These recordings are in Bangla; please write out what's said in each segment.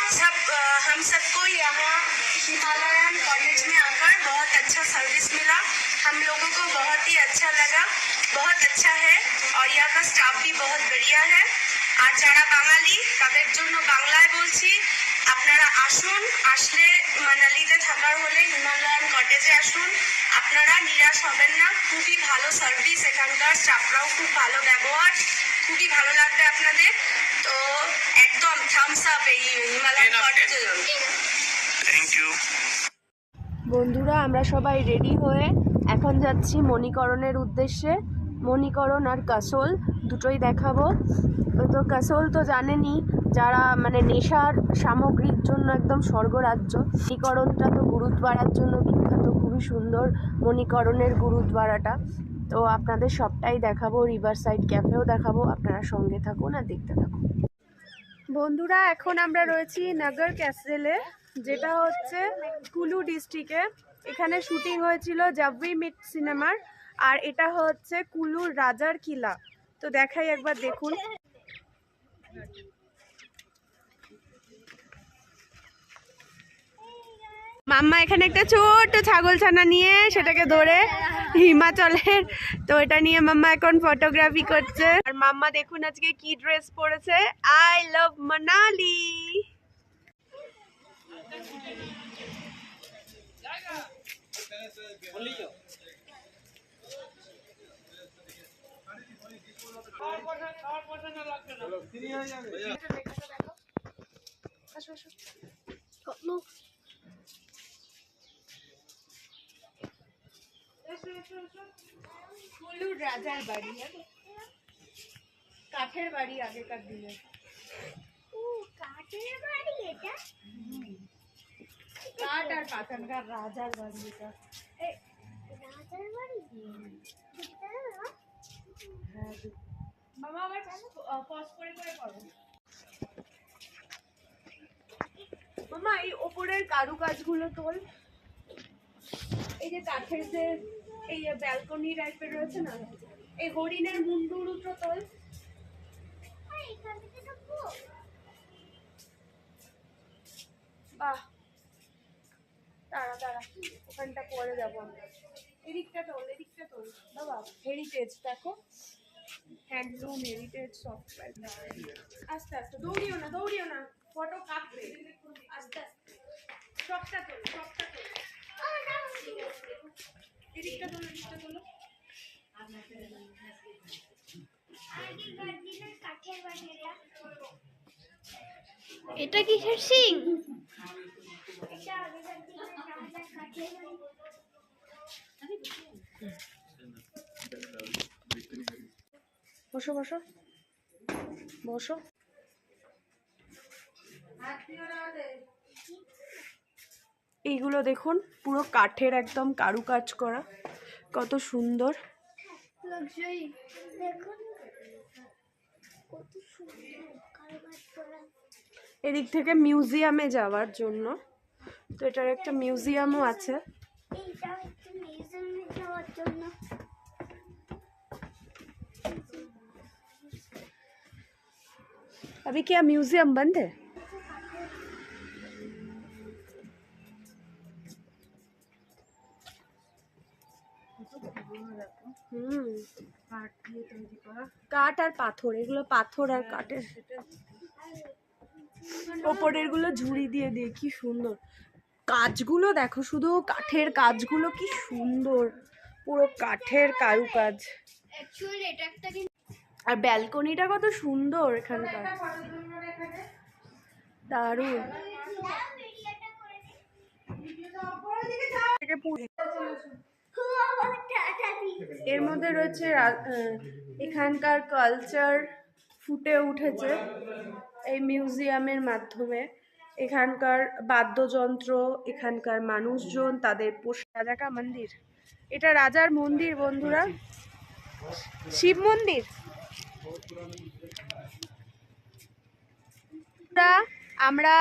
हम सबको यहाँ हिमालयन कॉलेज में आकर बहुत अच्छा सर्विस मिला। हम लोगों को बहुत ही अच्छा लगा, बहुत अच्छा है और यहाँ का स्टाफ भी बहुत बढ़िया है। আর যারা বাঙালি তাদের জন্য বাংলায় বলছি, আপনারা আসুন, আসলে মানালিতে থাকার হলে হিমালয়ান কটেজে আসুন, আপনারা নিরাশ হবেন না। খুবই ভালো সার্ভিস, এখানকার স্টাফরাও খুব ভালো ব্যবহার, খুবই ভালো লাগবে আপনাদের। তো একদম থামস আপ এই হিমালয়ান কটেজের জন্য। Thank you. বন্ধুরা আমরা সবাই রেডি হয়ে এখন যাচ্ছি মণিকরণের উদ্দেশ্যে। মণিকরণ আর কাসোল দুটোই দেখাবো। তো কাসোল তো জানেনই, যারা মানে নেশার সামগ্রীর জন্য একদম স্বর্গরাজ্য। মণিকরণটা তো গুরুদ্বারার জন্য বিখ্যাত, খুবই সুন্দর মণিকরণের গুরুদ্বারাটা। তো আপনাদের সবটাই দেখাবো, রিভার সাইড ক্যাফেও দেখাবো। আপনারা সঙ্গে থাকুন আর দেখতে থাকুন। বন্ধুরা এখন আমরা রয়েছি নগর ক্যাসেলে, যেটা হচ্ছে কুলু ডিস্ট্রিক্টে। এখানে শুটিং হয়েছিল জব উই মিট সিনেমার। আর এটা হচ্ছে কুলুর রাজার কিলা। তো দেখাই একবার, দেখুন। মাম্মা এখানে একটা ছোট্ট ছাগলছানা নিয়ে সেটাকে ধরে হিমাচলের, তো এটা নিয়ে মাম্মা এখন ফটোগ্রাফি করছে। আর মাম্মা দেখুন আজকে কি ড্রেস পরেছে, আই লাভ মানালি। কুলুর রাজার বাড়ি, কাঠের বাড়ি আগেকার দিনে। কাঠের বাড়ি এটা? কাঠ আর পাতানকার রাজার বাড়ি এটা। রাজার বাড়ি? হ্যাঁ মামা আবার পজ করে করে করো। মামা এই ওপরের কারুকাজগুলো তোল। এই যে কাঠের যে এই ব্যালকনি টাইপের রয়েছে না, এই হরিণের মুন্ডুরুটো তোল। বাহ, দাঁড়া দাঁড়া, ওখানটা পরে যাবো আমরা। এদিকটা তোল, এদিকটা তোল বাবা। হেরিটেজ দেখো, হ্যান্ডলুম হেরিটেজ সব। আস্তে আস্তে, দৌড়িও না দৌড়িও না, ফটো কাটবে। আস্তে আস্তে সবটা তোল, সবটা তোল। এদিকটা তোলো, এদিকটা তোলো। এটা কিসের সিং? বসো বসো বসো। এইগুলো দেখুন, পুরো কাঠের একদম কারুকাজ করা, কত সুন্দর। এদিক থেকে মিউজিয়ামে যাওয়ার জন্য, তো এটার একটা মিউজিয়ামও আছে। अभी क्या म्यूजियम बंद है? কাঠ আর পাথর, এগুলো পাথর আর কাঠের। ওপরের গুলো ঝুড়ি দিয়ে দিয়ে কি সুন্দর। কাজগুলো দেখো, শুধু কাঠের কাজগুলো কি সুন্দর, পুরো কাঠের কারুকাজ। আর ব্যালকনিটা কত সুন্দর এখানকার, দারুণ। এর মধ্যে রয়েছে এখানকার কালচার ফুটে উঠেছে এই মিউজিয়ামের মাধ্যমে। এখানকার বাদ্যযন্ত্র, এখানকার মানুষজন, তাদের রাজা কা মন্দির। এটা রাজার মন্দির বন্ধুরা, শিব মন্দির। আমরা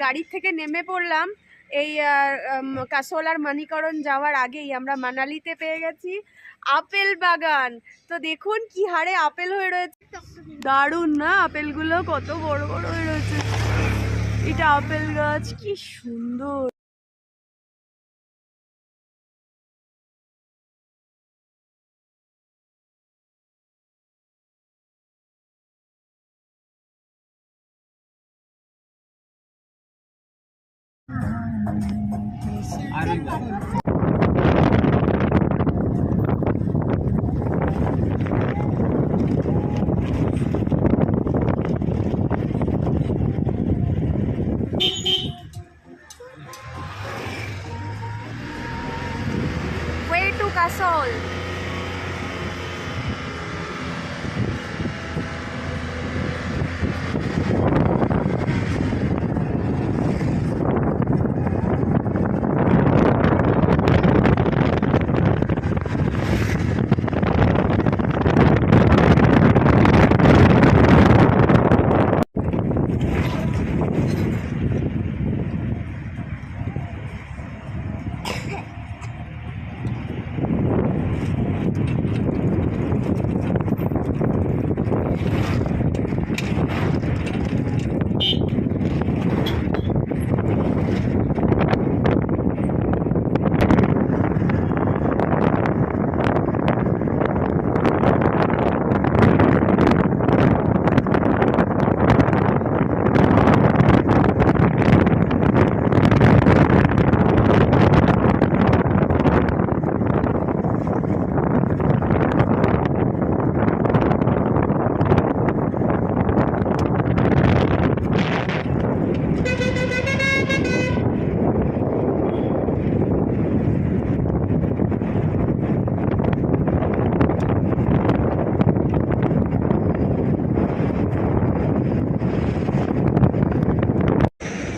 গাড়ি থেকে নেমে পড়লাম। এই কাসোল আর মণিকরণ যাওয়ার আগেই আমরা মানালিতে পেয়ে গেছি আপেল বাগান। তো দেখুন কি হারে আপেল হয়ে রয়েছে, দারুণ না? আপেলগুলো কত বড় বড় হয়ে রয়েছে। এটা আপেল গাছ, কি সুন্দর। Way to Kasol.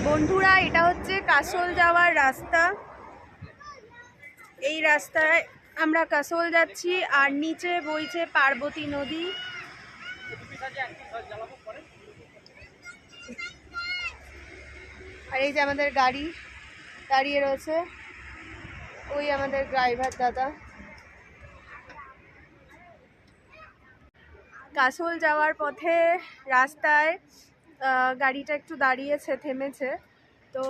বন্ধুরা, এটা হচ্ছে কাসল যাওয়ার রাস্তা। এই রাস্তায় আমরা কাসল যাচ্ছি, আর নিচে বইছে পার্বতী নদী। আর এই যে আমাদের গাড়ি দাঁড়িয়ে রয়েছে, ওই আমাদের ড্রাইভার দাদা। কাসল যাওয়ার পথে রাস্তায় গাড়িটা একটু দাঁড়িয়েছে, থেমেছে। তো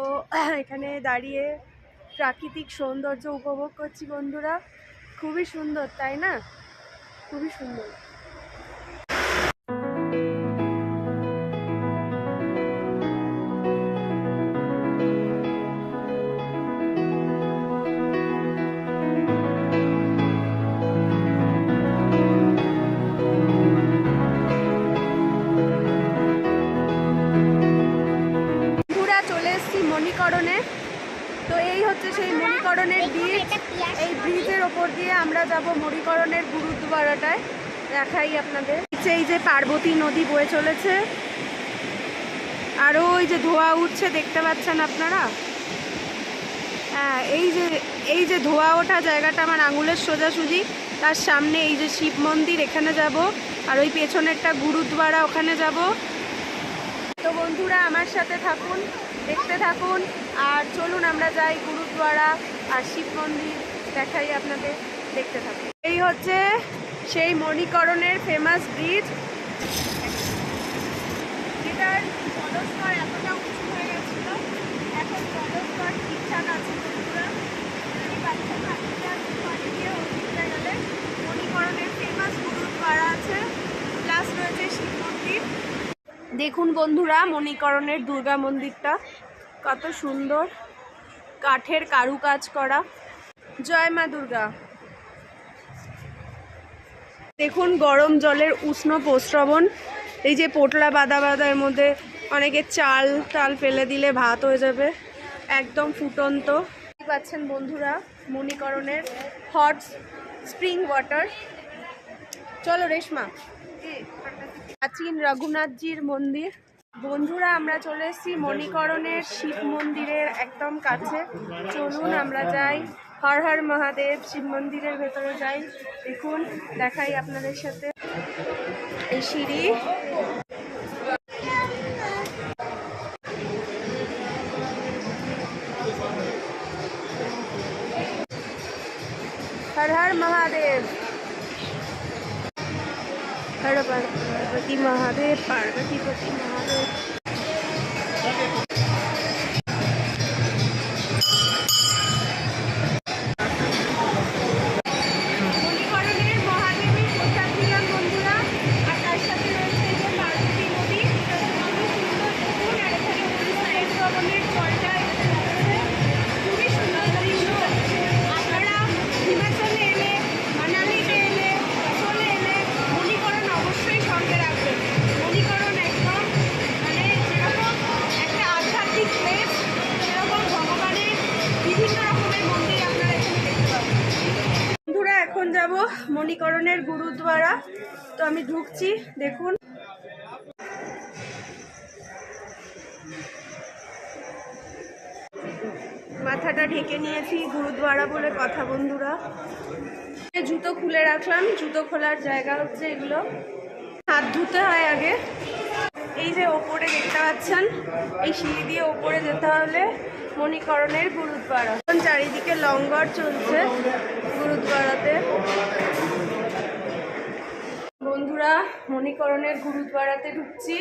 এখানে দাঁড়িয়ে প্রাকৃতিক সৌন্দর্য উপভোগ করছি বন্ধুরা। খুবই সুন্দর, তাই না? খুবই সুন্দর। মণিকরণে। তো এই হচ্ছে সেই মণিকরণের ব্রিজ। এই ব্রিজের ওপর দিয়ে আমরা যাব মণিকরণের গুরুদ্বারাটায়। দেখাই আপনাদের, এই যে পার্বতী নদী বয়ে চলেছে, আর ওই যে ধোঁয়া উঠছে, দেখতে পাচ্ছেন আপনারা? হ্যাঁ, এই যে ধোঁয়া ওঠা জায়গাটা আমার আঙুলের সোজাসুজি, তার সামনে এই যে শিব মন্দির, এখানে যাব। আর ওই পেছনেরটা গুরুদ্বারা, ওখানে যাব। তো বন্ধুরা, আমার সাথে থাকুন, দেখতে থাকুন, আর চলুন আমরা যাই গুরুদ্বারা আর শিব মন্দির দেখাই আপনাদের, দেখতে থাকুন। এই হচ্ছে সেই মণিকরণের ফেমাস ব্রিজ, যেটার জলস্তর এতটা উঁচু হয়ে গেছিল, এখন জলস্তর ঠিকঠাক আছে। বন্ধুরা, গেলে মণিকরণের ফেমাস গুরুদ্বারা আছে, প্লাস রয়েছে শিব মন্দির। দেখুন বন্ধুরা, মণিকরণের দুর্গা মন্দিরটা কত সুন্দর, কাঠের কারুকাজ করা। জয় মা দুর্গা। দেখুন গরম জলের উষ্ণ প্রস্রবণ, এই যে পোটলা বাদা বাদা, এর মধ্যে অনেকে চাল টাল ফেলে দিলে ভাত হয়ে যাবে, একদম ফুটন্ত। পাচ্ছেন বন্ধুরা মণিকরণের হট স্প্রিং ওয়াটার। চলো রেশমা। প্রাচীন রঘুনাথজির মন্দির। বন্ধুরা, আমরা চলে এসেছি মণিকরণের শিব মন্দিরের একদম কাছে। চলুন আমরা যাই, হর হর মহাদেব, শিব মন্দিরের ভেতরে যাই। দেখুন, দেখাই আপনাদের সাথে এই সিঁড়ি। हर हर महादेव। हर पार्वती महादेव, पार्वती पति महादेव। মণিকরণের গুরুদ্বারা। তো আমি ঢুকছি, দেখুন। মাথাটা ঢেকে নিয়েছি, গুরুদ্বারা বলে কথা বন্ধুরা। জুতো খুলে রাখলাম, জুতো খোলার জায়গা হচ্ছে এগুলো। হাত ধুতে হয় আগে। এই যে ওপরে দেখতে পাচ্ছেন, এই সিঁড়ি দিয়ে ওপরে যেতে হলে মণিকরণের গুরুদ্বারা। এখন চারিদিকে লঙ্গর চলছে গুরুদ্বারাতে। বন্ধুরা, মণিকরণের গুরুদ্বারাতে ঢুকছি।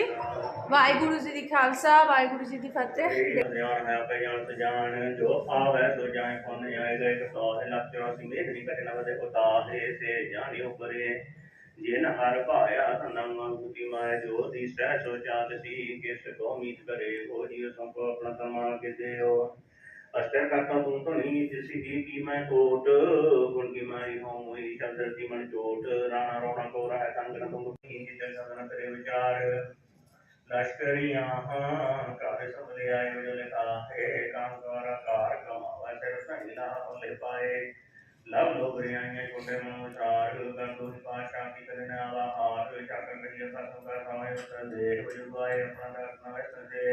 वाहिगुरु जी दी खालसा, वाहिगुरु जी दी फतेह। जो आवे सो जाए कौन आएगा एक सौ लाख 84 में इतनी घटना बदे उतारे से जानी ऊपरे जिन हर पाया तनम बुद्धि माय जो दिशा सो चालसी किस को मीत करे वो जीव संको अपना समान के देओ अस्तर करता तुम तो नहीं जिसी की मैं कोट गुण की मारी हूँ मुई चंद्रती मन चोट राणा रोना को रहा संगन तुम की जल सदन करे विचार लश्करियां काहे सब ले आए जो लिखा है काम द्वारा कार कमावा से संगिला ले पाए लव लोग रियाएं छोटे मुचार गंदू पाशा की करने वाला हार चाकर करिए साथों का समय उतर दे बुझवाए अपना अपना वैसे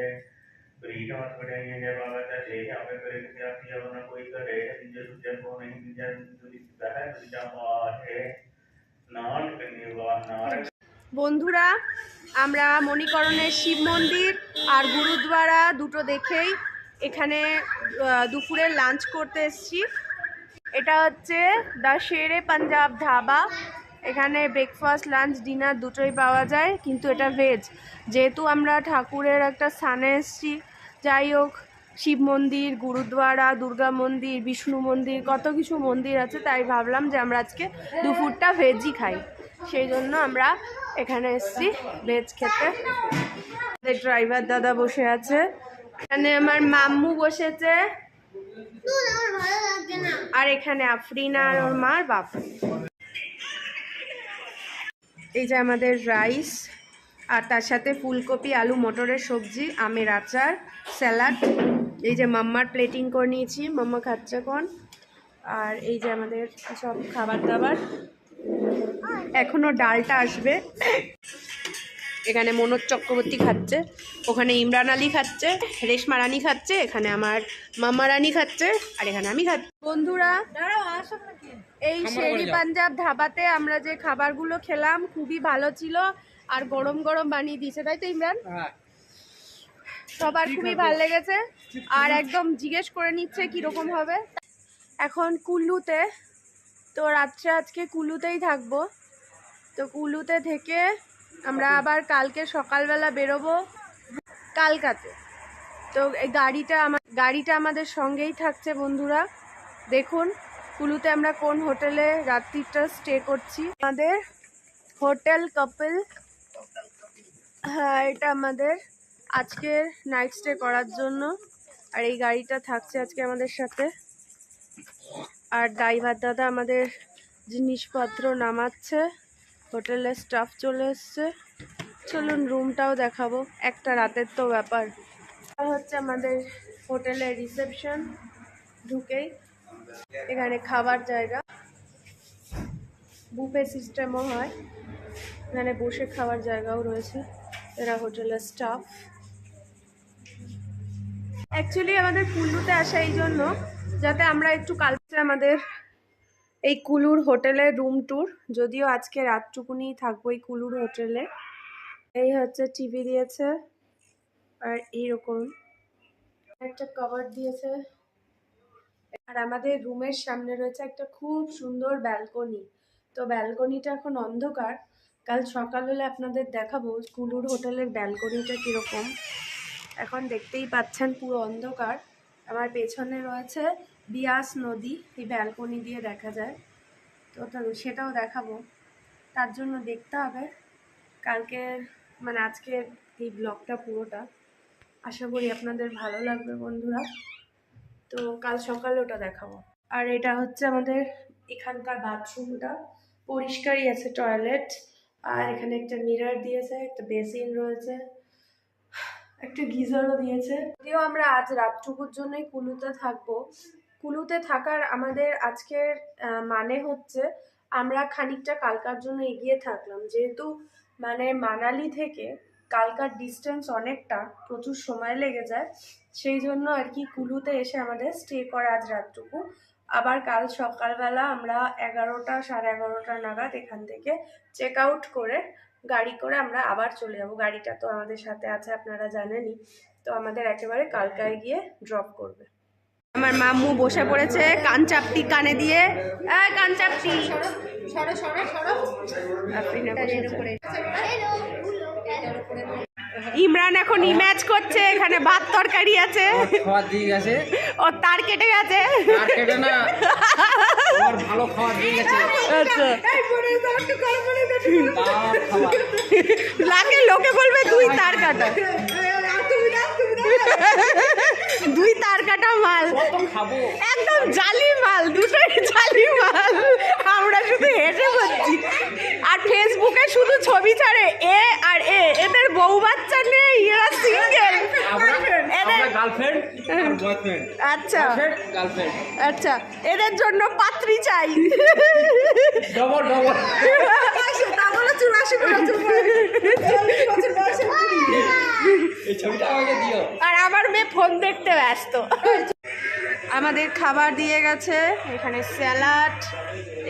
प्रीत मत बढ़ाइए जब आवाज से हमें करे कि आप जब ना कोई करे जो सुजन को नहीं दिया जो है तुझा बात है नान करने वाला नारक। বন্ধুরা, আমরা মণিকরণের শিব মন্দির আর গুরুদ্বারা দুটো দেখেই এখানে দুপুরে লাঞ্চ করতে এসেছি। এটা হচ্ছে দ্য শেরে পাঞ্জাব ধাবা। এখানে ব্রেকফাস্ট, লাঞ্চ, ডিনার দুটোই পাওয়া যায়, কিন্তু এটা ভেজ। যেহেতু আমরা ঠাকুরের একটা স্থানে এসেছি, যাই হোক, শিব মন্দির, গুরুদ্বারা, দুর্গা মন্দির, বিষ্ণু মন্দির, কত কিছু মন্দির আছে, তাই ভাবলাম যে আমরা আজকে দুপুরটা ভেজই খাই। সেই জন্য আমরা এখানে এসেছি ভেজ খেতে। ড্রাইভার দাদা বসে আছে, এখানে আমার মাম্মু বসেছে, আর এখানে আফরিনা আর ওর মার বাপ। এই যে আমাদের রাইস, আর তার সাথে ফুলকপি, আলু, মটরের সবজি, আমের আচার, স্যালাড। এই যে মাম্মার প্লেটিং করে নিয়েছি, মাম্মা খাচ্ছে এখন। আর এই যে আমাদের সব খাবার দাবার। এখনো ডালটা আসবে। এখানে মনোজ চক্রবর্তী খাচ্ছে, ওখানে ইমরান আলী খাচ্ছে, রেশমা রানী খাচ্ছে, এখানে আমার মাম্মা রানী খাচ্ছে, আর এখানে আমি খাচ্ছি। বন্ধুরা, এই শেরি পাঞ্জাব ধাবাতে আমরা যে খাবারগুলো খেলাম খুবই ভালো ছিল, আর গরম গরম বানিয়ে দিয়েছে, তাই তো ইমরান? সবার খুবই ভালো লেগেছে, আর একদম জিজ্ঞেস করে নিচ্ছে কীরকম হবে। এখন কুল্লুতে, তো রাত্রে আজকে কুল্লুতেই থাকবো। তো কুল্লুতে থেকে আমরা আবার কালকে সকালবেলা বেরোবো কালকাতে। তো এই গাড়িটা আমাদের সঙ্গেই থাকছে বন্ধুরা। দেখুন কুল্লুতে আমরা কোন হোটেলে রাত্রিটা স্টে করছি। আমাদের হোটেল কাপল, হ্যাঁ, এটা আমাদের আজকের নাইট স্টে করার জন্য। আর এই গাড়িটা থাকছে আজকে আমাদের সাথে। আর ড্রাইভার দাদা আমাদের জিনিসপত্র নামাচ্ছে, হোটেলের স্টাফ চলে এসছে। চলুন রুমটাও দেখাবো, একটা রাতের তো ব্যাপার। আর হচ্ছে আমাদের হোটেলের রিসেপশন। ঢুকেই এখানে খাবার জায়গা, বুফে সিস্টেমও হয়, এখানে বসে খাওয়ার জায়গাও রয়েছে। এরা হোটেলের স্টাফ। অ্যাকচুয়ালি আমাদের কুল্লুতে আসা এই জন্য যাতে আমরা একটু কালকে আমাদের এই কুলুর হোটেলের রুম ট্যুর, যদিও আজকে রাতটুকুনি থাকবো এই কুলুর হোটেলে। এই হচ্ছে টিভি দিয়েছে, আর এইরকম একটা কভার দিয়েছে। আর আমাদের রুমের সামনে রয়েছে একটা খুব সুন্দর ব্যালকনি। তো ব্যালকনিটা এখন অন্ধকার, কাল সকাল হলে আপনাদের দেখাবো কুলুর হোটেলের ব্যালকনিটা কীরকম। এখন দেখতেই পাচ্ছেন পুরো অন্ধকার। আমার পেছনে রয়েছে বিয়াস নদী, এই ব্যালকনি দিয়ে দেখা যায়। তো সেটাও দেখাবো, তার জন্য দেখতে হবে কালকে, মানে আজকে এই ব্লগটা পুরোটা। আশা করি আপনাদের ভালো লাগবে বন্ধুরা। তো কাল সকালে ওটা দেখাবো। আর এটা হচ্ছে আমাদের এখানকার বাথরুমটা, পরিষ্কারই আছে, টয়লেট। আর এখানে একটা মিরর দিয়েছে, একটা বেসিন রয়েছে, একটা গিজারও দিয়েছে। যদিও আমরা আজ রাতটুকুর জন্যই কুলুতে থাকবো। কুলুতে থাকার আমাদের আজকের মানে হচ্ছে আমরা খানিকটা কালকার জন্য এগিয়ে থাকলাম, যেহেতু মানে মানালি থেকে কালকার ডিস্টেন্স অনেকটা, প্রচুর সময় লেগে যায়, সেই জন্য আর কি কুলুতে এসে আমাদের স্টে করা আজ রাতটুকু। আবার কাল সকালবেলা আমরা 11টা 11:30 নাগাদ এখান থেকে চেক আউট করে গাড়ি করে আমরা আবার চলে যাব। গাড়িটা তো আমাদের সাথে আছে, আপনারা জানেনই, তো আমাদের একেবারে কালকায় গিয়ে ড্রপ করবে। আমার মাম্মু বসে পড়েছে কান চাপটি কানে দিয়ে, কান চাপটি ইমরান এখন ইম্যাচ করছে, এখানে ভাত তরকারি আছে, খাবার দিয়ে গেছে, ওর তার কেটে গেছে, আর কেটে না, আমার ভালো খাবার দিয়ে গেছে। আচ্ছা তার খাবার লাগে, লোকে বলবে দুই তার কাটা, দুই তার কাটা মাল, কত খাবো, একদম জালি মাল, দুটোই জালি মাল। আমরা শুধু হেসে বলছি, আর ফেসবুকে শুধু ছবি ছাড়ে এ আর এদের বউ বাচ্চা নেই, এরা সিঙ্গেল, এদের গার্লফ্রেন্ড আর বয়ফ্রেন্ড, আচ্ছা গার্লফ্রেন্ড, আচ্ছা এদের জন্য পাত্রী চাই, ডবল ডবল। এই ছবিটা আমাকে দিও। আর আমার মেয়ে ফোন দেখতে ব্যস্ত। আমাদের খাবার দিয়ে গেছে, এখানে স্যালাড,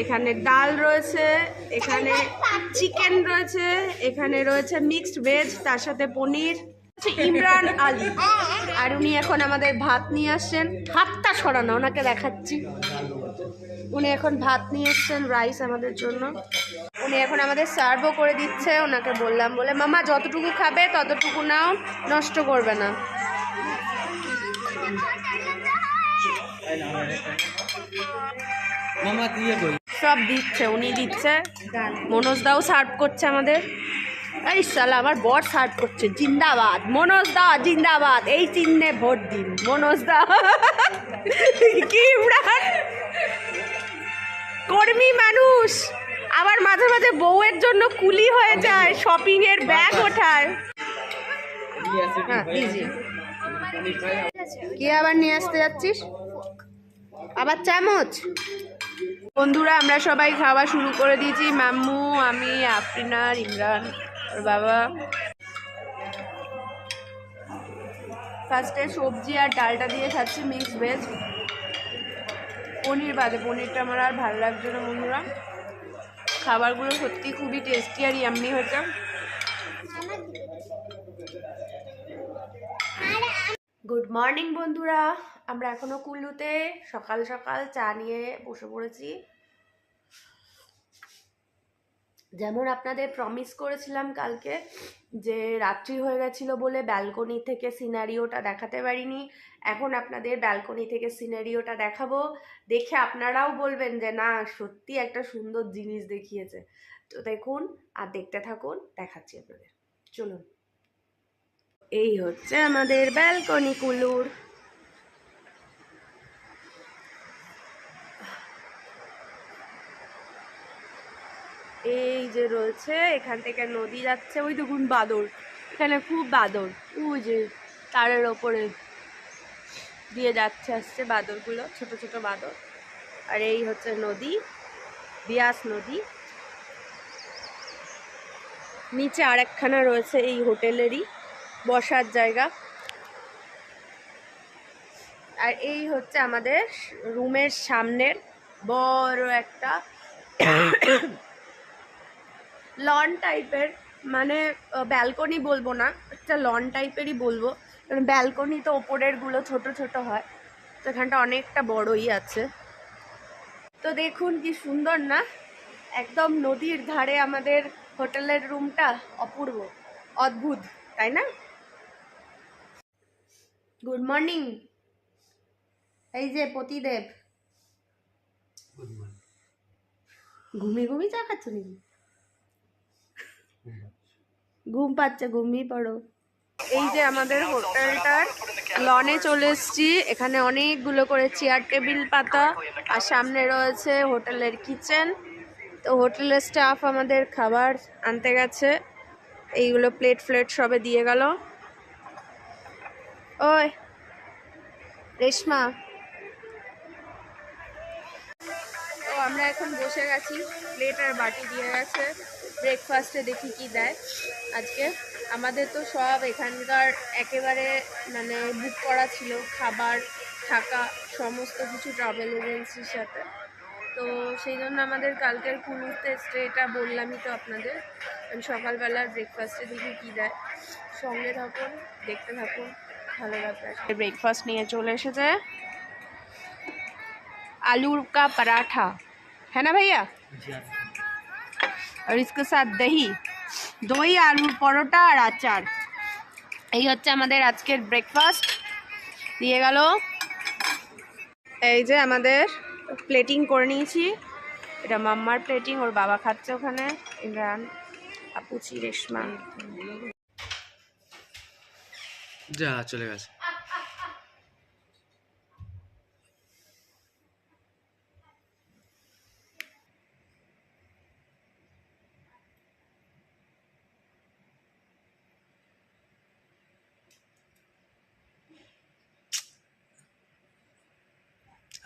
এখানে ডাল রয়েছে, এখানে চিকেন রয়েছে, এখানে রয়েছে মিক্সড ভেজ, তার সাথে পনির। ইমরান আলী, আর উনি এখন আমাদের ভাত নিয়ে আসছেন, হাতটা সরানো, ওনাকে দেখাচ্ছি, উনি এখন ভাত নিয়ে এসছেন রাইস আমাদের জন্য, উনি এখন আমাদের সার্ভও করে দিচ্ছে। ওনাকে বললাম বলে মামা যতটুকু খাবে ততটুকু নাও, নষ্ট করবে না। মামা দিয়ে কই, সব দিচ্ছে, উনি দিচ্ছে, মনোজ দাও সার্ভ করছে আমাদের। এই সালা আমার বর সার্ভ করছে, জিন্দাবাদ মনোজ দা, জিন্দাবাদ, এই চিহ্নে ভোট দিন মনোজ দা। কি ইমরান কর্মী মানুষ, আবার মাঝে মাঝে বউয়ের জন্য কুলি হয়ে যায়, শপিং এর ব্যাগ ওঠায়। হ্যাঁ ইজি, কি আবার নিয়ে আসতে যাচ্ছিস, আবার চামচ? বন্ধুরা আমরা সবাই খাওয়া শুরু করে দিয়েছি, মাম্মু, আমি, আফরিনা, ইমরান, ওর বাবা। ফার্স্টে সবজি আর ডালটা দিয়ে খাচ্ছি মিক্স ভেজ, পনির বাদে, পনিরটা আমার আর ভালো লাগছে না। বন্ধুরা খাবারগুলো সত্যি খুবই টেস্টি আর ইয়াম্মি হয়েছে। গুড মর্নিং বন্ধুরা, আমরা এখনো কুল্লুতে সকাল সকাল চা নিয়ে বসে পড়েছি। যেমন আপনাদের প্রমিস করেছিলাম কালকে, যে রাত্রি হয়ে গেছিলো বলে ব্যালকনি থেকে সিনারিওটা দেখাতে পারিনি, এখন আপনাদের ব্যালকনি থেকে সিনারিওটা দেখাবো, দেখে আপনারাও বলবেন যে না সত্যি একটা সুন্দর জিনিস দেখিয়েছে। তো দেখুন আর দেখতে থাকুন, দেখাচ্ছি আপনাদের, চলুন। এই হচ্ছে আমাদের ব্যালকনি কুল্লুর। এই যে রয়েছে, এখান থেকে নদী যাচ্ছে, ওই দেখুন বাদর, এখানে খুব বাদর, ওই যে তারের ওপরে দিয়ে যাচ্ছে আসছে বাদরগুলো, ছোট ছোট বাদর। আর এই হচ্ছে নদী, বিয়াস নদী। নিচে আরেকখানা রয়েছে এই হোটেলেরই বসার জায়গা। আর এই হচ্ছে আমাদের রুমের সামনের বড় একটা লন টাইপের, মানে ব্যালকনি বলবো না, একটা লন টাইপেরই বলবো, কারণ ব্যালকনি তো ওপরের গুলো ছোট ছোট হয়, তো এখানটা অনেকটা বড়ই আছে। তো দেখুন কি সুন্দর না, একদম নদীর ধারে আমাদের হোটেলের রুমটা, অপূর্ব, অদ্ভুত, তাই না? গুড মর্নিং, এই যে পতিদেব, ঘুমিয়ে ঘুমিয়ে চা খাচ্ছ নাকি? ঘুম পাচ্ছে, ঘুমিয়ে পড়ো। এই যে আমাদের হোটেলটার লনে চলে এসেছি, এখানে অনেকগুলো করে চেয়ার টেবিল পাতা, আর সামনে রয়েছে হোটেলের কিচেন। তো হোটেলের স্টাফ আমাদের খাবার আনতে গেছে, এইগুলো প্লেট ফ্লেট সবে দিয়ে গেল। ওই রেশমা, তো আমরা এখন বসে গেছি, প্লেট আর বাটি দিয়ে গেছে। ব্রেকফাস্টে দেখি কি দেয় আজকে। আমাদের তো সব এখানকার একেবারে মানে বুক করা ছিল, খাবার থাকা সমস্ত কিছু ট্রাভেল এজেন্সির সাথে। তো সেই জন্য আমাদের কালকের কুলুতে স্টেটা বললামই তো আপনাদের। আমি সকালবেলার ব্রেকফাস্টে দেখি কী দেয়, সঙ্গে থাকুন, দেখতে থাকুন, ভালো লাগবে। ব্রেকফাস্ট নিয়ে চলে এসেছে आलू का पराठा है ना भैया, और इसके साथ दही, दही आलूर परोटा আর আচার। এই হচ্ছে আমাদের আজকের ব্রেকফাস্ট দিয়ে গেল। এই যে আমাদের প্লেটিং করে নিয়েছি, এটা মাম্মার প্লেটিং, ওর বাবা খাচ্ছে ওখানে, ইমরান, আপুচি, রেশমা। যা চলে গেছে।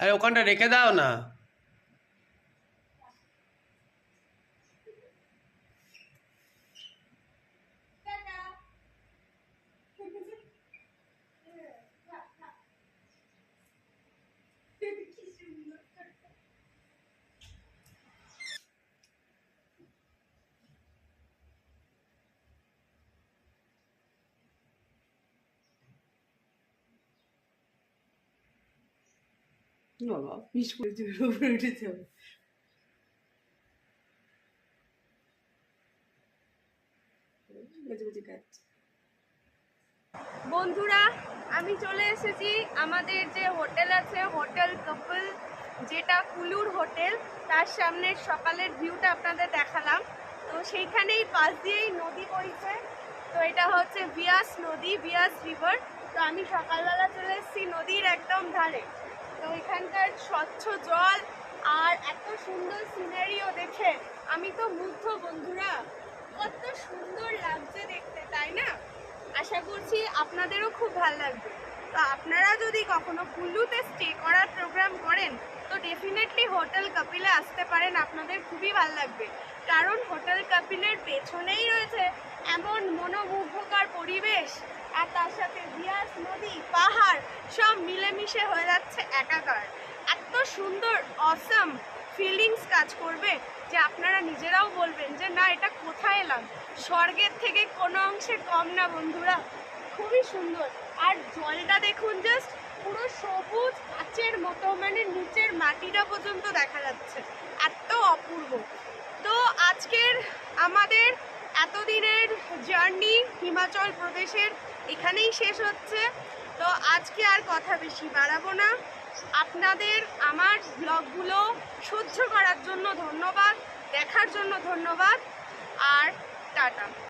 আরে ওখানটা রেখে দাও না। বাবা মিস করেছে, উপরে উঠেছে। বন্ধুরা, আমি চলে এসেছি আমাদের যে হোটেল আছে, হোটেল কাপল, যেটা কুলুর হোটেল, তার সামনে সকালের ভিউটা আপনাদের দেখালাম। তো সেইখানেই পাশ দিয়েই নদী বইছে, তো এটা হচ্ছে বিয়াস নদী, বিয়াস রিভার। তো আমি সকালবেলা চলে এসেছি নদীর একদম ধারে। তো এখানকার স্বচ্ছ জল আর এত সুন্দর সিনারিও দেখে আমি তো মুগ্ধ। বন্ধুরা, কত সুন্দর লাগছে দেখতে, তাই না? আশা করছি আপনাদেরও খুব ভালো লাগবে। তো আপনারা যদি কখনো কুল্লুতে স্টে করার প্রোগ্রাম করেন তো ডেফিনেটলি হোটেল কাপিলে আসতে পারেন, আপনাদের খুবই ভালো লাগবে। কারণ হোটেল কাপিলের পেছনেই রয়েছে এমন মনোমুগ্ধকর পরিবেশ, আর তার সাথে বিয়াস নদী, পাহাড় সব মিলেমিশে হয়ে যাচ্ছে একাকার। এত সুন্দর অসাম ফিলিংস কাজ করবে যে আপনারা নিজেরাও বলবেন যে না, এটা কোথায় এলাম, স্বর্গের থেকে কোনো অংশে কম না বন্ধুরা, খুবই সুন্দর। আর জলটা দেখুন, জাস্ট পুরো সবুজ কাচের মতো, মানে নিচের মাটিটা পর্যন্ত দেখা যাচ্ছে, এত অপূর্ব। তো আজকের আমাদের এতদিনের জার্নি হিমাচল প্রদেশের এখানেই শেষ হচ্ছে। তো আজকে আর কথা বেশি বাড়াবো না। আপনাদের আমার ব্লগগুলো সহ্য করার জন্য ধন্যবাদ, দেখার জন্য ধন্যবাদ, আর টাটা।